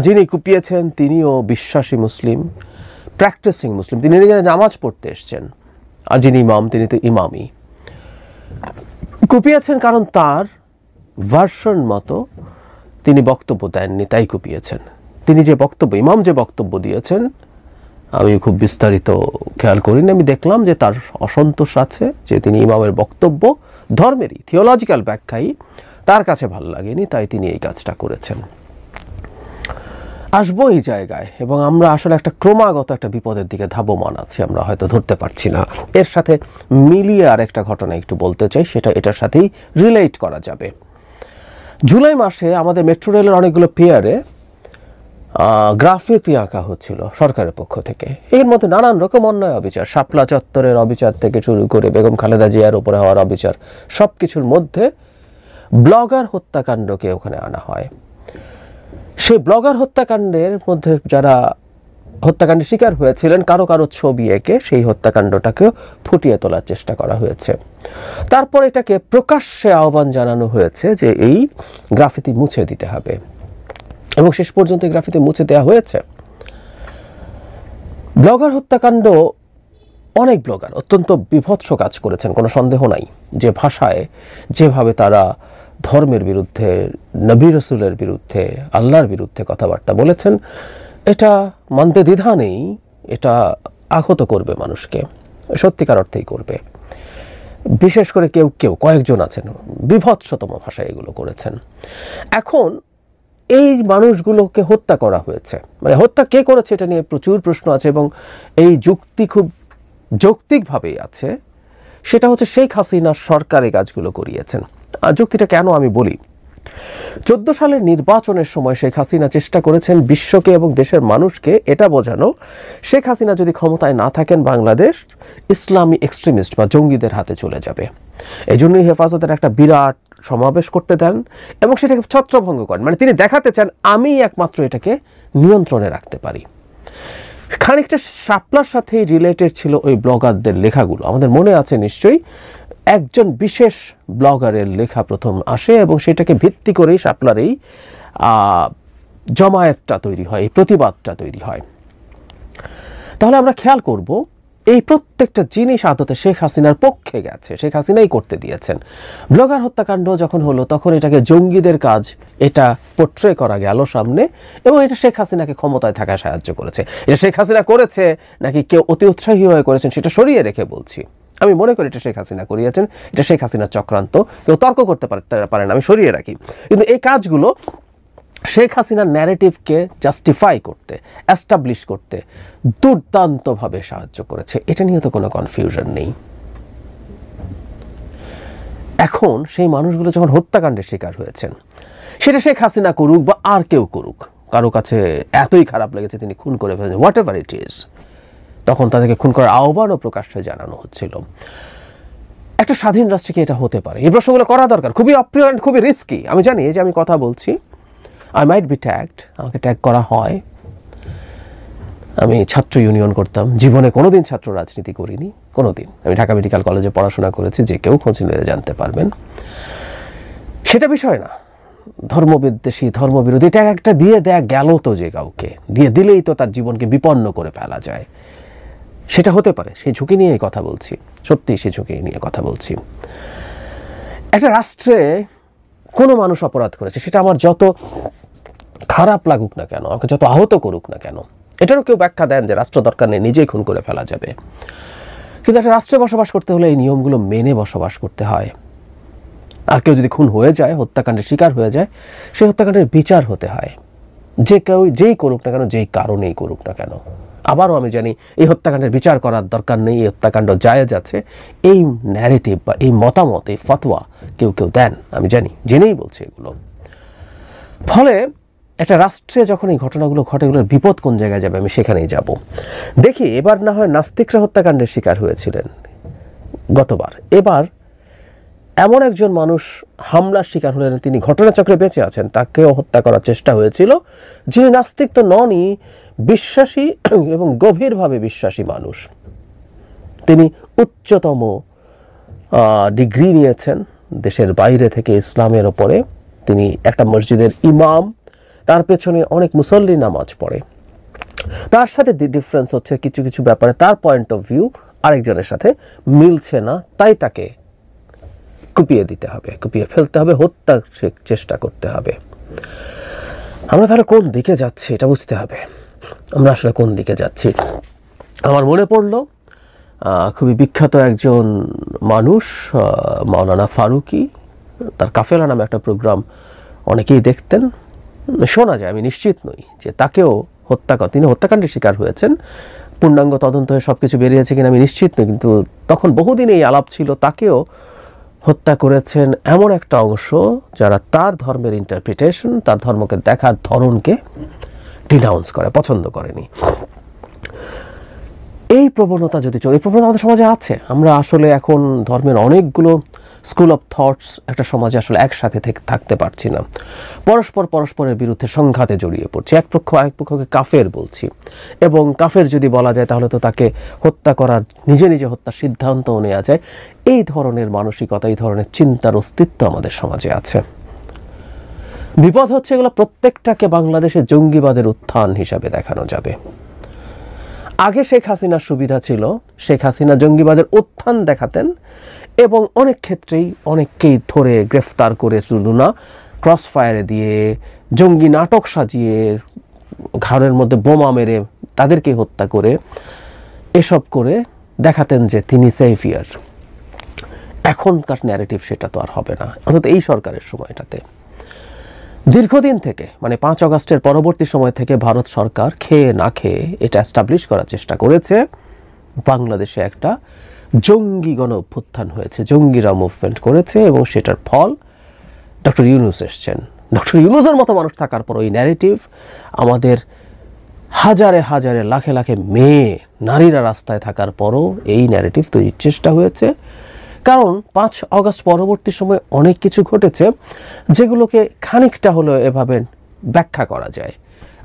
যিনি কুপিয়েছেন তিনিও বিশ্বাসী মুসলিম, প্র্যাকটিসিং মুসলিম, তিনি নিজেরা নামাজ পড়তে এসছেন। আর যিনি ইমাম তিনি তো ইমামই। কুপিয়েছেন কারণ তার ভার্সন মতো তিনি বক্তব্য দেননি, তাই কুপিয়েছেন। তিনি যে বক্তব্য, ইমাম যে বক্তব্য দিয়েছেন, আমি খুব বিস্তারিত খেয়াল করিনি। আমি দেখলাম যে তার অসন্তোষ আছে, যে তিনি ইমামের বক্তব্য ধর্মেরই থিওলজিক্যাল ব্যাখ্যাই তার কাছে ভালো লাগেনি, তাই তিনি এই কাজটা করেছেন। আসবো এই জায়গায়, এবং আমরা আসলে একটা ক্রমাগত একটা বিপদের দিকে ধাবমান আছি, আমরা হয়তো ধরতে পারছি না। এর সাথে মিলিয়ে আর একটা ঘটনা একটু বলতে চাই, সেটা এটার সাথেই রিলেট করা যাবে। জুলাই মাসে আমাদের মেট্রো রেলের অনেকগুলো পিয়ারে গ্রাফিতি আঁকা হচ্ছিল সরকারের পক্ষ থেকে। এর মধ্যে নানান রকম অন্যায় অবিচার, শাপলা চত্বরের অবিচার থেকে শুরু করে বেগম খালেদা জিয়ার উপরে হওয়ার অবিচার, সব কিছুর মধ্যে ব্লগার হত্যাকাণ্ডকে ওখানে আনা হয়। সেই ব্লগার হত্যাকাণ্ডের মধ্যে যারা হত্যাকাণ্ডের শিকার হয়েছিলেন, কারো কারো ছবি এঁকে সেই হত্যাকাণ্ডটাকেও ফুটিয়ে তোলার চেষ্টা করা হয়েছে। তারপর এটাকে প্রকাশ্যে আহ্বান জানানো হয়েছে যে এই গ্রাফিতি মুছে দিতে হবে, এবং শেষ পর্যন্ত এই গ্রাফিতি মুছে দেওয়া হয়েছে। ব্লগার হত্যাকাণ্ড, অনেক ব্লগার অত্যন্ত বিভৎস কাজ করেছেন, কোনো সন্দেহ নাই। যে ভাষায়, যেভাবে তারা ধর্মের বিরুদ্ধে, নবী রসুলের বিরুদ্ধে, আল্লাহর বিরুদ্ধে কথাবার্তা বলেছেন, এটা মানতে দ্বিধা নেই। এটা আহত করবে মানুষকে, সত্যিকার অর্থেই করবে। বিশেষ করে কেউ কেউ কয়েকজন আছেন বিভৎসতম ভাষায় এগুলো করেছেন। এখন এই মানুষগুলোকে হত্যা করা হয়েছে, মানে হত্যা কে করেছে এটা নিয়ে প্রচুর প্রশ্ন আছে, এবং এই যুক্তি খুব যৌক্তিকভাবেই আছে। সেটা হচ্ছে শেখ হাসিনার সরকার এই কাজগুলো করিয়েছেন। আর যুক্তিটা কেন আমি বলি, 14 সালের নির্বাচনের সময় শেখ হাসিনা চেষ্টা করেছেন বিশ্বকে এবং দেশের মানুষকে এটা বোঝানো, শেখ হাসিনা যদি ক্ষমতায় না থাকেন বাংলাদেশ ইসলামী এক্সট্রিমিস্ট বা জঙ্গিদের হাতে চলে যাবে। এই জন্যই হেফাজতের একটা বিরাট সমাবেশ করতে দেন এবং সেটাকে ছত্রভঙ্গ করেন। মানে তিনি দেখাতে চান আমি একমাত্র এটাকে নিয়ন্ত্রণে রাখতে পারি। খানিকটা শাপলার সাথে রিলেটেড ছিল ওই ব্লগারদের লেখাগুলো। আমাদের মনে আছে নিশ্চয়ই, একজন বিশেষ ব্লগারের লেখা প্রথম আসে এবং সেটাকে ভিত্তি করেই শাপলার এই জমায়েতটা তৈরি হয়, এই প্রতিবাদটা তৈরি হয়। তাহলে আমরা খেয়াল করব এই প্রত্যেকটা জিনিস আদতে শেখ হাসিনার পক্ষে গেছে, শেখ হাসিনাই করতে দিয়েছেন। ব্লগার হত্যাকাণ্ড যখন হলো তখন এটাকে জঙ্গিদের কাজ এটা পোট্রে করা গেল সামনে, এবং এটা শেখ হাসিনাকে ক্ষমতায় থাকায় সাহায্য করেছে। এটা শেখ হাসিনা করেছে নাকি কেউ অতি উৎসাহী হয়ে করেছেন সেটা সরিয়ে রেখে বলছি, আমি মনে করি এটা শেখ হাসিনা করিয়েছেন, এটা শেখ হাসিনার চক্রান্ত, কেউ তর্ক করতে পারেন, আমি সরিয়ে রাখি। কিন্তু এই কাজগুলো শেখ হাসিনার ন্যারেটিভকে জাস্টিফাই করতে, এস্টাবলিশ করতে দুর্দান্তভাবে সাহায্য করেছে, এটা নিয়ে তো কোনো কনফিউশন নেই। এখন সেই মানুষগুলো যখন হত্যাকাণ্ডের শিকার হয়েছেন, সেটা শেখ হাসিনা করুক বা আর কেউ করুক, কারো কাছে এতই খারাপ লেগেছে তিনি খুন করে ফেলেছেন, হোয়াট এভার ইট ইজ, তখন তাদেরকে খুন করার আহ্বানও প্রকাশ্যে জানানো হচ্ছিল। একটা স্বাধীন রাষ্ট্রে কি এটা হতে পারে? এই প্রশ্নগুলো করা দরকার, খুবই অপ্রিয়, খুবই রিস্কি। আমি জানি যে আমি কথা বলছি, আই মাইট বি ট্যাগড, আমাকে ট্যাগ করা হয়। আমি ছাত্র ইউনিয়ন করতাম, জীবনে কোনোদিন ছাত্র রাজনীতি করিনি, কোনোদিন। আমি ঢাকা মেডিকেল কলেজে পড়াশোনা করেছি, যে কেউ খোঁজ নিলে জানতে পারবেন। সেটা বিষয় না, ধর্মবিদ্বেষী, ধর্মবিরোধী ট্যাগ একটা দিয়ে দেয়া গেল তো, যে কাউকে দিয়ে দিলেই তো তার জীবনকে বিপন্ন করে ফেলা যায়, সেটা হতে পারে। সেই ঝুঁকি নিয়েই কথা বলছি, সত্যিই সেই ঝুঁকি নিয়ে কথা বলছি। একটা রাষ্ট্রে কোনো মানুষ অপরাধ করেছে, সেটা আমার যত খারাপ লাগুক না কেন, আমাকে যত আহত করুক না কেন, এটারও কেউ ব্যাখ্যা দেন যে রাষ্ট্র দরকার নেই, নিজেই খুন করে ফেলা যাবে। কিন্তু একটা রাষ্ট্রে বসবাস করতে হলে এই নিয়মগুলো মেনে বসবাস করতে হয়। আর কেউ যদি খুন হয়ে যায়, হত্যাকাণ্ডের শিকার হয়ে যায়, সেই হত্যাকাণ্ডের বিচার হতে হয়, যে কেউ যেই করুক না কেন, যেই কারণেই করুক না কেন। আবারও আমি জানি এই হত্যাকাণ্ডের বিচার করার দরকার নেই, এই হত্যাকাণ্ড জায়েজ আছে, এই ন্যারেটিভ বা এই মতামত, এই ফতোয়া কেউ কেউ দেন, আমি জানি, জেনেই বলছি এগুলো। ফলে একটা রাষ্ট্রে যখন এই ঘটনাগুলো ঘটে, এগুলোর বিপদ কোন জায়গায় যাবে আমি সেখানেই যাব। দেখি এবার না হয় নাস্তিকরা হত্যাকাণ্ডের শিকার হয়েছিলেন গতবার, এবার এমন একজন মানুষ হামলার শিকার হলেন, তিনি ঘটনাচক্রে বেঁচে আছেন, তাকেও হত্যা করার চেষ্টা হয়েছিল, যিনি নাস্তিক তো ননই, বিশ্বাসী এবং গভীরভাবে বিশ্বাসী মানুষ। তিনি উচ্চতম ডিগ্রি নিয়েছেন দেশের বাইরে থেকে ইসলামের ওপরে। তিনি একটা মসজিদের ইমাম, তার পেছনে অনেক মুসল্লি নামাজ পড়ে, তার সাথে ডিফারেন্স হচ্ছে কিছু কিছু ব্যাপারে তার পয়েন্ট অফ ভিউ আরেকজনের সাথে মিলছে না, তাই তাকে কুপিয়ে দিতে হবে, কুপিয়ে ফেলতে হবে, হত্যা চেষ্টা করতে হবে। আমরা তাহলে কোন দিকে যাচ্ছি এটা বুঝতে হবে, আমরা আসলে কোন দিকে যাচ্ছি। আমার মনে পড়লো খুবই বিখ্যাত একজন মানুষ মাওলানা ফারুকি, তার কাফেলা নামে একটা প্রোগ্রাম অনেকেই দেখতেন, শোনা যায়, আমি নিশ্চিত নই যে তাকেও তিনি হত্যাকাণ্ডের শিকার হয়েছেন। পূর্ণাঙ্গ তদন্ত হয়ে সব কিছু বেরিয়েছে কিনা আমি নিশ্চিত নই, কিন্তু তখন বহুদিন এই আলাপ ছিল তাকেও হত্যা করেছেন এমন একটা অংশ যারা তার ধর্মের ইন্টারপ্রিটেশন, তার ধর্মকে দেখার ধরনকে ডিনাউন্স করে, পছন্দ করেনি। এই প্রবণতা যদি চলে, এই প্রবণতা আমাদের সমাজে আছে। আমরা আসলে এখন ধর্মের অনেকগুলো স্কুল অফ থটস একটা সমাজে আসলে একসাথে থাকতে পারছি না, পরস্পরের বিরুদ্ধে সংঘাতে জড়িয়ে পড়ছি, এক পক্ষ আরেক পক্ষকে কাফের বলছি, এবং কাফের যদি বলা যায় তাহলে তো তাকে হত্যা করার, নিজে নিজে হত্যার সিদ্ধান্তও নেওয়া যায়। এই ধরনের মানসিকতা, এই ধরনের চিন্তার অস্তিত্ব আমাদের সমাজে আছে। বিপদ হচ্ছে এগুলো প্রত্যেকটাকে বাংলাদেশে জঙ্গিবাদের উত্থান হিসাবে দেখানো যাবে। আগে শেখ হাসিনার সুবিধা ছিল, শেখ হাসিনা জঙ্গিবাদের উত্থান দেখাতেন এবং অনেক ক্ষেত্রেই অনেককেই ধরে গ্রেফতার করে, শুধু না ক্রস ফায়ারে দিয়ে, জঙ্গি নাটক সাজিয়ে, ঘরের মধ্যে বোমা মেরে তাদেরকে হত্যা করে, এসব করে দেখাতেন যে তিনি সেভিয়ার। এখনকার ন্যারেটিভ সেটা তো আর হবে না, অন্তত এই সরকারের সময়টাতে। দীর্ঘদিন থেকে, মানে 5 আগস্টের পরবর্তী সময় থেকে ভারত সরকার খেয়ে না খেয়ে এটা এস্টাবলিশ করার চেষ্টা করেছে বাংলাদেশে একটা জঙ্গি গণ অভ্যুত্থান হয়েছে, জঙ্গিরা মুভমেন্ট করেছে, এবং সেটার ফল ডক্টর ইউনূস এসছেন। ডক্টর ইউনূসের মতো মানুষ থাকার পর ওই ন্যারেটিভ, আমাদের হাজারে হাজারে লাখে লাখে মেয়ে নারীরা রাস্তায় থাকার পরও এই ন্যারেটিভ তৈরির চেষ্টা হয়েছে। কারণ 5 আগস্ট পরবর্তী সময় অনেক কিছু ঘটেছে যেগুলোকে খানিকটা হলেও এভাবে ব্যাখ্যা করা যায়।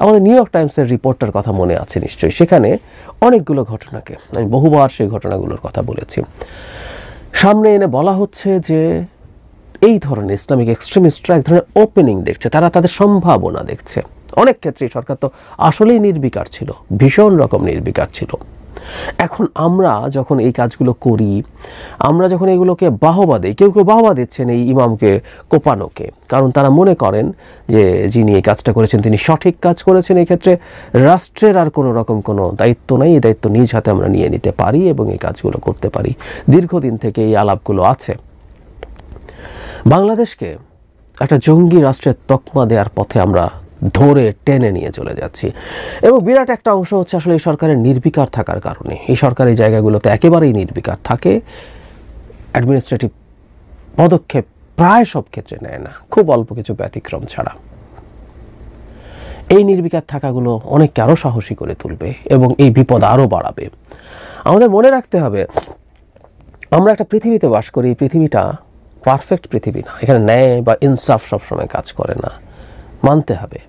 আমাদের নিউ ইয়র্ক টাইমসের রিপোর্টার কথা মনে আছে নিশ্চয়ই, সেখানে অনেকগুলো ঘটনাকে, আমি বহুবার সেই ঘটনাগুলোর কথা বলেছি, সামনে এনে বলা হচ্ছে যে এই ধরনের ইসলামিক এক্সট্রিমিস্টরা এক ধরনের ওপেনিং দেখছে, তারা তাদের সম্ভাবনা দেখছে। অনেক ক্ষেত্রে সরকার তো আসলেই নির্বিকার ছিল, ভীষণ রকম নির্বিকার ছিল। এখন আমরা যখন এই কাজগুলো করি, আমরা যখন এগুলোকে বাহবা দিই, কেউ কেউ বাহবা দিচ্ছেন এই ইমামকে কোপানোকে, কারণ তারা মনে করেন যে যিনি এই কাজটা করেছেন তিনি সঠিক কাজ করেছেন, এই ক্ষেত্রে রাষ্ট্রের আর কোনো রকম কোনো দায়িত্ব নাই, এই দায়িত্ব নিজ হাতে আমরা নিয়ে নিতে পারি এবং এই কাজগুলো করতে পারি। দীর্ঘদিন থেকে এই আলাপগুলো আছে। বাংলাদেশকে একটা জঙ্গি রাষ্ট্রের তকমা দেওয়ার পথে আমরা ধরে টেনে নিয়ে চলে যাচ্ছি, এবং বিরাট একটা অংশ হচ্ছে আসলে এই সরকারের নির্বিকার থাকার কারণে। এই সরকারি জায়গাগুলোতে একেবারেই নির্বিকার থাকে, অ্যাডমিনিস্ট্রেটিভ পদক্ষেপ প্রায় সব ক্ষেত্রে নেয় না, খুব অল্প কিছু ব্যতিক্রম ছাড়া। এই নির্বিকার থাকাগুলো অনেককে আরও সাহসী করে তুলবে এবং এই বিপদ আরও বাড়াবে। আমাদের মনে রাখতে হবে আমরা একটা পৃথিবীতে বাস করি, এই পৃথিবীটা পারফেক্ট পৃথিবী না, এখানে ন্যায় বা ইনসাফ সবসময় কাজ করে না, মানতে হবে,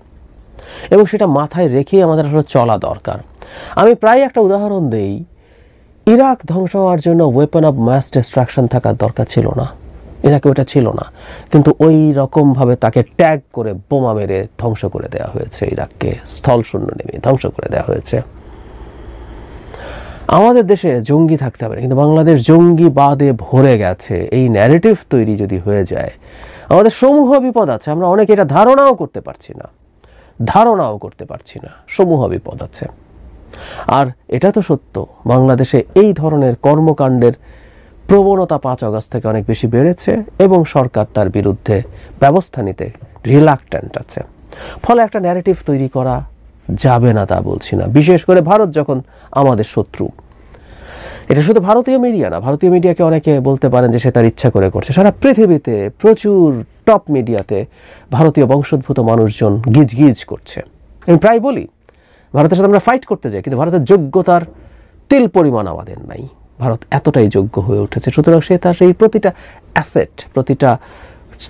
এবং সেটা মাথায় রেখেই আমাদের আসলে চলা দরকার। আমি প্রায় একটা উদাহরণ দেই, ইরাক ধ্বংস হওয়ার জন্য ওয়েপন অফ মাস ডিস্ট্রাকশন থাকার দরকার ছিল না, ইরাকে ওটা ছিল না, কিন্তু ওই রকমভাবে তাকে ট্যাগ করে বোমা মেরে ধ্বংস করে দেওয়া হয়েছে, ইরাককে স্থল শূন্য নেমে ধ্বংস করে দেওয়া হয়েছে। আমাদের দেশে জঙ্গি থাকতে হবে, কিন্তু বাংলাদেশ জঙ্গিবাদে ভরে গেছে। এই ন্যারেটিভ তৈরি যদি হয়ে যায়, আমাদের সমূহ বিপদ আছে। আমরা অনেকে এটা ধারণাও করতে পারছি না, সমূহ বিপদ আছে। আর এটা তো সত্য, বাংলাদেশে এই ধরনের কর্মকাণ্ডের প্রবণতা 5 আগস্ট থেকে অনেক বেশি বেড়েছে এবং সরকার তার বিরুদ্ধে ব্যবস্থা নিতে রিলাক্ট্যান্ট আছে। ফলে একটা ন্যারেটিভ তৈরি করা যাবে না তা বলছি না, বিশেষ করে ভারত যখন আমাদের শত্রু। এটা শুধু ভারতীয় মিডিয়া না, ভারতীয় মিডিয়াকে অনেকে বলতে পারেন যে সে তার ইচ্ছা করে করছে। সারা পৃথিবীতে প্রচুর টপ মিডিয়াতে ভারতীয় বংশোদ্ভূত মানুষজন গিজ করছে। আমি প্রায় বলি ভারতের সাথে আমরা ফাইট করতে যাই, কিন্তু ভারতের যোগ্যতার তিল পরিমাণ আমাদের নাই। ভারত এতটাই যোগ্য হয়ে উঠেছে, সুতরাং সে তার সেই প্রতিটা অ্যাসেট, প্রতিটা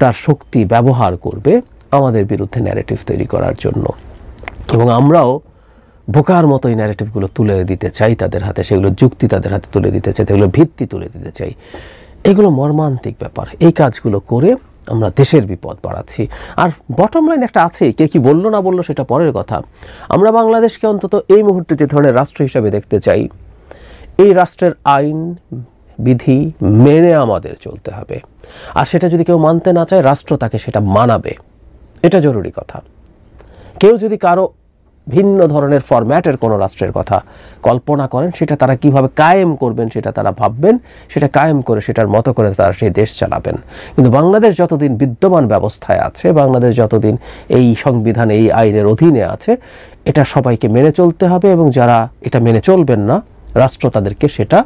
তার শক্তি ব্যবহার করবে আমাদের বিরুদ্ধে ন্যারেটিভ তৈরি করার জন্য। এবং আমরাও বোকার মতো এই ন্যারেটিভগুলো তুলে দিতে চাই তাদের হাতে, সেগুলো যুক্তি তাদের হাতে তুলে দিতে চাই, সেগুলো ভিত্তি তুলে দিতে চাই। এগুলো মর্মান্তিক ব্যাপার। এই কাজগুলো করে আমরা দেশের বিপদ বাড়াচ্ছি। আর বটম লাইন একটা আছে, কে কি বললো না বললো সেটা পরের কথা। আমরা বাংলাদেশকে অন্তত এই মুহূর্তে যে ধরনের রাষ্ট্র হিসাবে দেখতে চাই, এই রাষ্ট্রের আইন বিধি মেনে আমাদের চলতে হবে। আর সেটা যদি কেউ মানতে না চায়, রাষ্ট্র তাকে সেটা মানাবে, এটা জরুরি কথা। কেউ যদি কারো ভিন্ন ধরনের ফরম্যাটের কোনো রাষ্ট্রের কথা কল্পনা করেন, সেটা তারা কিভাবে কায়েম করবেন সেটা তারা ভাববেন, সেটা কায়েম করে সেটার মতো করে তারা সেই দেশ চালাবেন। কিন্তু বাংলাদেশ যতদিন বিদ্যমান ব্যবস্থায় আছে, বাংলাদেশ যতদিন এই সংবিধান এই আইনের অধীনে আছে, এটা সবাইকে মেনে চলতে হবে, এবং যারা এটা মেনে চলবেন না, রাষ্ট্র তাদেরকে সেটা